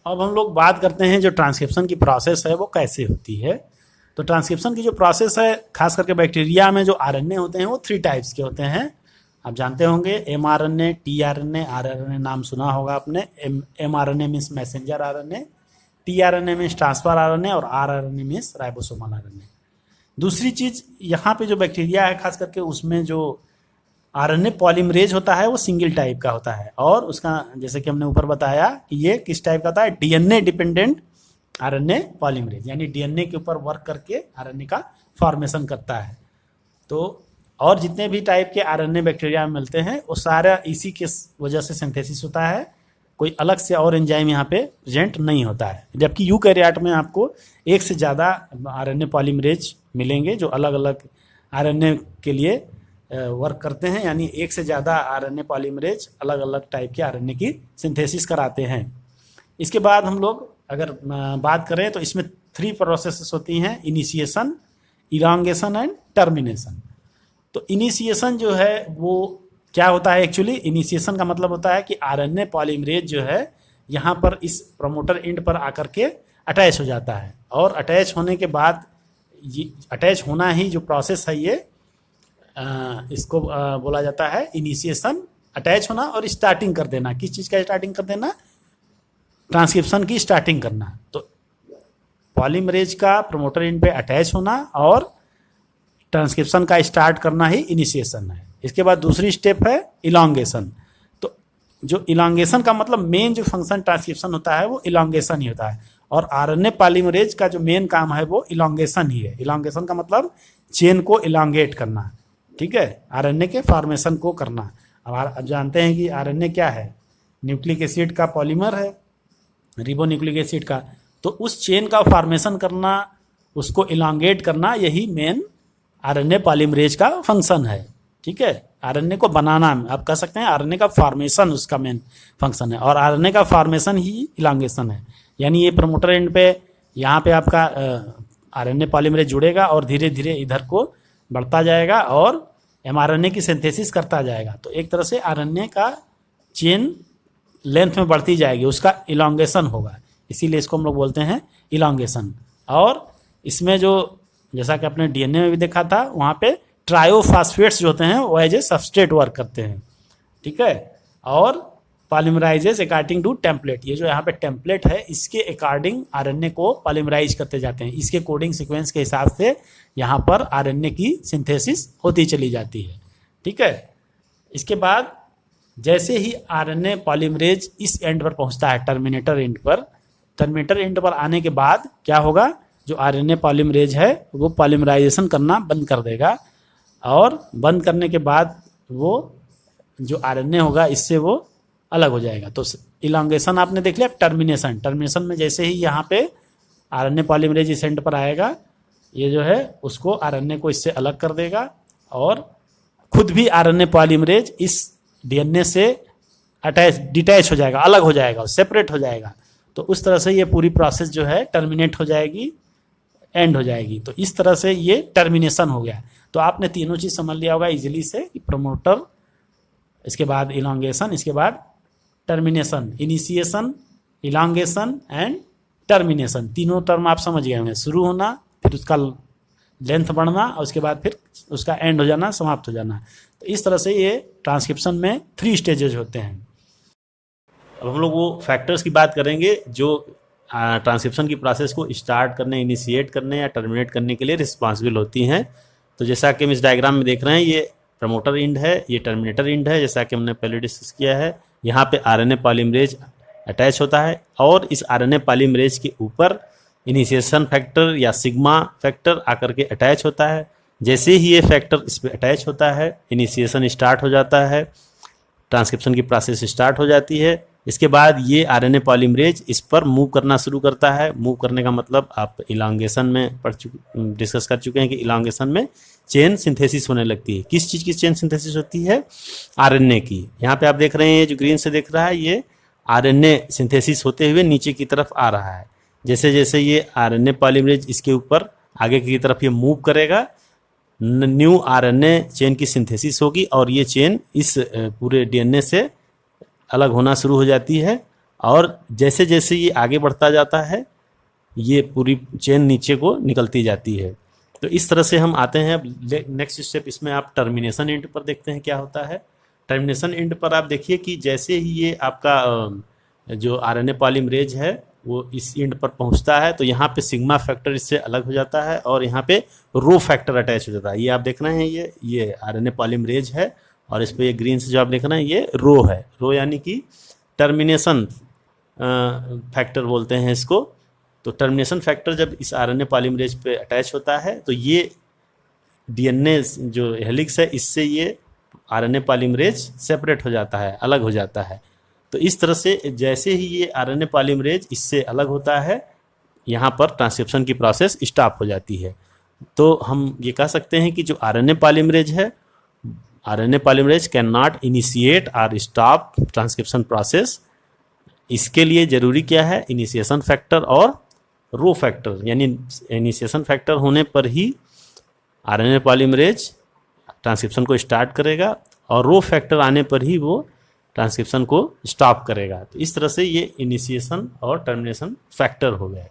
अब हम लोग बात करते हैं जो ट्रांसक्रिप्शन की प्रोसेस है वो कैसे होती है। तो ट्रांसक्रिप्शन की जो प्रोसेस है खास करके बैक्टीरिया में जो आरएनए होते हैं वो 3 टाइप्स के होते हैं। आप जानते होंगे mRNA, tRNA, rRNA नाम सुना होगा आपने। mRNA means messenger RNA, tRNA means transfer RNA और rRNA मीन्स राइबोसोमल आरएनए। दूसरी चीज यहाँ पे जो बैक्टीरिया है खास करके उसमें जो आरएनए पॉलीमरेज होता है वो सिंगल टाइप का होता है, और उसका जैसे कि हमने ऊपर बताया कि ये किस टाइप का होता है, डीएनए डिपेंडेंट आरएनए पॉलीमरेज, यानी डीएनए के ऊपर वर्क करके आरएनए का फॉर्मेशन करता है। तो और जितने भी टाइप के आरएनए बैक्टीरिया में मिलते हैं वो सारा इसी के वजह से सिंथेसिस होता है, कोई अलग से और एंजाइम यहाँ पे प्रेजेंट नहीं होता है। जबकि यूकैरियोट में आपको एक से ज़्यादा आरएनए पॉलीमरेज मिलेंगे जो अलग अलग आरएनए के लिए वर्क करते हैं, यानी एक से ज़्यादा आरएनए पॉलीमरेज अलग अलग टाइप के आरएनए की सिंथेसिस कराते हैं। इसके बाद हम लोग अगर बात करें तो इसमें 3 प्रोसेसेस होती हैं, इनिशिएशन, इलांगेशन एंड टर्मिनेशन। तो इनिशिएशन जो है वो क्या होता है, एक्चुअली इनिशिएशन का मतलब होता है कि आरएनए पॉलीमरेज जो है यहाँ पर इस प्रमोटर एंड पर आकर के अटैच हो जाता है, और अटैच होने के बाद ये अटैच होना ही जो प्रोसेस है ये इसको बोला जाता है इनिशिएशन। अटैच होना और स्टार्टिंग कर देना, किस चीज़ का स्टार्टिंग कर देना, ट्रांसक्रिप्शन की स्टार्टिंग करना। तो पॉलीमरेज का प्रमोटर एंड पे अटैच होना और ट्रांसक्रिप्शन का स्टार्ट करना ही इनिशिएशन है। इसके बाद दूसरी स्टेप है इलांगेशन। तो जो इलांगेशन का मतलब मेन जो फंक्शन ट्रांसक्रिप्शन होता है वो इलांगेशन ही होता है, और आरएनए पॉलीमरेज का जो मेन काम है वो इलांगेशन ही है। इलांगेशन का मतलब चेन को इलांगेट करना, ठीक है, आरएनए के फॉर्मेशन को करना। अब जानते हैं कि आरएनए क्या है, न्यूक्लिक एसिड का पॉलीमर है, रिबोन्यूक्लिक एसिड का। तो उस चेन का फॉर्मेशन करना, उसको इलांगेट करना, यही मेन आरएनए पॉलीमरेज का फंक्शन है, ठीक है। आरएनए को बनाना आप कह सकते हैं, आरएनए का फॉर्मेशन उसका मेन फंक्शन है, और आरएनए का फॉर्मेशन ही इलांगेशन है। यानी ये प्रमोटर एंड पे यहाँ पे आपका आरएनए पॉलीमरेज जुड़ेगा और धीरे धीरे इधर को बढ़ता जाएगा और एमआरएनए की सिंथेसिस करता जाएगा। तो एक तरह से आरएनए का चेन लेंथ में बढ़ती जाएगी, उसका इलांगेशन होगा, इसीलिए इसको हम लोग बोलते हैं इलांगेशन। और इसमें जो जैसा कि आपने डीएनए में भी देखा था, वहाँ पे ट्रायोफॉस्फेट्स जो होते हैं वो एज ए सबस्ट्रेट वर्क करते हैं, ठीक है। और पॉलीमराइजेस अकॉर्डिंग टू टेम्पलेट, ये जो यहाँ पे टेम्पलेट है इसके अकॉर्डिंग आरएनए को पॉलीमराइज करते जाते हैं। इसके कोडिंग सीक्वेंस के हिसाब से यहाँ पर आरएनए की सिंथेसिस होती चली जाती है, ठीक है। इसके बाद जैसे ही आरएनए पॉलीमरेज इस एंड पर पहुँचता है, टर्मिनेटर एंड पर, टर्मिनेटर एंड पर आने के बाद क्या होगा, जो आरएनए पॉलीमरेज है वो पॉलीमराइजेशन करना बंद कर देगा, और बंद करने के बाद वो जो आरएनए होगा इससे वो अलग हो जाएगा। तो इलांगेशन आपने देख लिया। टर्मिनेशन, टर्मिनेशन में जैसे ही यहाँ पे आरएनए पॉलीमरेज इस एंड पर आएगा, ये जो है उसको आरएनए को इससे अलग कर देगा, और खुद भी आरएनए पॉलीमरेज इस डीएनए से डिटैच हो जाएगा, अलग हो जाएगा, सेपरेट हो जाएगा। तो उस तरह से ये पूरी प्रोसेस जो है टर्मिनेट हो जाएगी, एंड हो जाएगी। तो इस तरह से ये टर्मिनेशन हो गया। तो आपने तीनों चीज़ समझ लिया होगा इजीली से, प्रमोटर, इसके बाद इलांगेशन, इसके बाद termination. Initiation, elongation and termination, तीनों टर्म आप समझ गए होंगे। शुरू होना, फिर उसका लेंथ बढ़ना, और उसके बाद फिर उसका एंड हो जाना, समाप्त हो जाना। तो इस तरह से ये ट्रांसक्रिप्शन में 3 स्टेजेज होते हैं। अब हम लोग वो फैक्टर्स की बात करेंगे जो ट्रांसक्रिप्शन की प्रोसेस को स्टार्ट करने, इनिशिएट करने या टर्मिनेट करने के लिए रिस्पॉन्सिबल होती हैं। तो जैसा कि हम इस डायग्राम में देख रहे हैं, ये प्रमोटर एंड है, ये टर्मिनेटर एंड है, जैसा कि हमने पहले डिस्कस किया है। यहाँ पे आरएनए पॉलीमरेज अटैच होता है, और इस आरएनए पॉलीमरेज के ऊपर इनिशिएशन फैक्टर या सिग्मा फैक्टर आकर के अटैच होता है। जैसे ही ये फैक्टर इस पर अटैच होता है, इनिशिएशन स्टार्ट हो जाता है, ट्रांसक्रिप्शन की प्रोसेस स्टार्ट हो जाती है। इसके बाद ये आरएनए पॉलीमरेज इस पर मूव करना शुरू करता है। मूव करने का मतलब आप इलांगेशन में डिस्कस कर चुके हैं कि इलांगेशन में चेन सिंथेसिस होने लगती है। किस चीज़ की चेन सिंथेसिस होती है? आरएनए की। यहाँ पे आप देख रहे हैं जो ग्रीन से देख रहा है, ये आरएनए सिंथेसिस होते हुए नीचे की तरफ आ रहा है। जैसे जैसे ये आरएनए पॉलीमरेज इसके ऊपर आगे की तरफ ये मूव करेगा, न्यू आरएनए चेन की सिंथेसिस होगी, और ये चेन इस पूरे डीएनए से अलग होना शुरू हो जाती है, और जैसे जैसे ये आगे बढ़ता जाता है ये पूरी चेन नीचे को निकलती जाती है। तो इस तरह से हम आते हैं। अब नेक्स्ट स्टेप इसमें आप टर्मिनेशन एंड पर देखते हैं क्या होता है। टर्मिनेशन एंड पर आप देखिए कि जैसे ही ये आपका जो आरएनए पॉलीमरेज है वो इस एंड पर पहुंचता है तो यहाँ पे सिग्मा फैक्टर इससे अलग हो जाता है और यहाँ पे रो फैक्टर अटैच हो जाता है। ये आप देख रहे हैं ये आरएनए पॉलीमरेज है और इस पे ये ग्रीन से जो आप देख रहे हैं ये रो है। रो यानी कि टर्मिनेशन फैक्टर बोलते हैं इसको। तो टर्मिनेशन फैक्टर जब इस आरएनए पॉलीमरेज पे अटैच होता है तो ये डीएनए जो हेलिक्स है इससे ये आरएनए पॉलीमरेज सेपरेट हो जाता है, अलग हो जाता है। तो इस तरह से जैसे ही ये आरएनए पॉलीमरेज इससे अलग होता है यहाँ पर ट्रांसक्रिप्शन की प्रोसेस स्टॉप हो जाती है। तो हम ये कह सकते हैं कि जो आरएनए पॉलीमरेज है, RNA polymerase can not initiate और स्टॉप ट्रांसक्रिप्शन प्रोसेस। इसके लिए ज़रूरी क्या है, इनिशिएशन फैक्टर और रो फैक्टर। यानी इनिशिएशन फैक्टर होने पर ही आरएनए पॉलीमरेज ट्रांसक्रिप्शन को स्टार्ट करेगा और रो फैक्टर आने पर ही वो ट्रांसक्रिप्शन को स्टॉप करेगा। तो इस तरह से ये इनिशिएशन और टर्मिनेशन फैक्टर हो गया।